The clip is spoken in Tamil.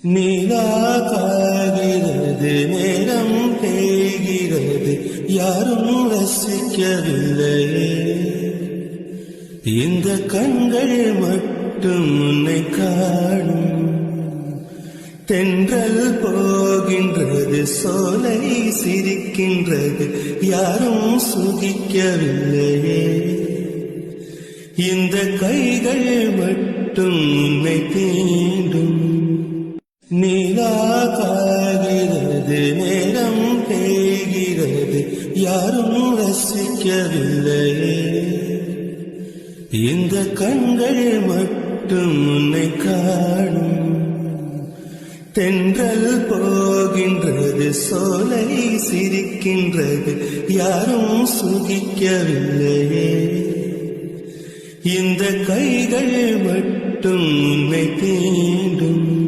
நிலா காகிறது, நேரம் தேய்கிறது, யாரும் ரசிக்கவில்லையே. இந்த கண்கள் மட்டும் உன்னை காணும். தென்றல் போகின்றது, சோலை சிரிக்கின்றது, யாரும் சுகிக்கவில்லையே. இந்த கைகள் மட்டும் உன்னை தீண்டும். நிலா காகிறது, நேரம் தேய்கிறது, யாரும் ரசிக்கவில்லையே. இந்த கண்கள் மட்டும் உன்னை காணும். தென்றல் போகின்றது, சோலை சிரிக்கின்றது, யாரும் சுகிக்கவில்லையே. இந்த கைகள் மட்டும் உன்னை தீண்டும்.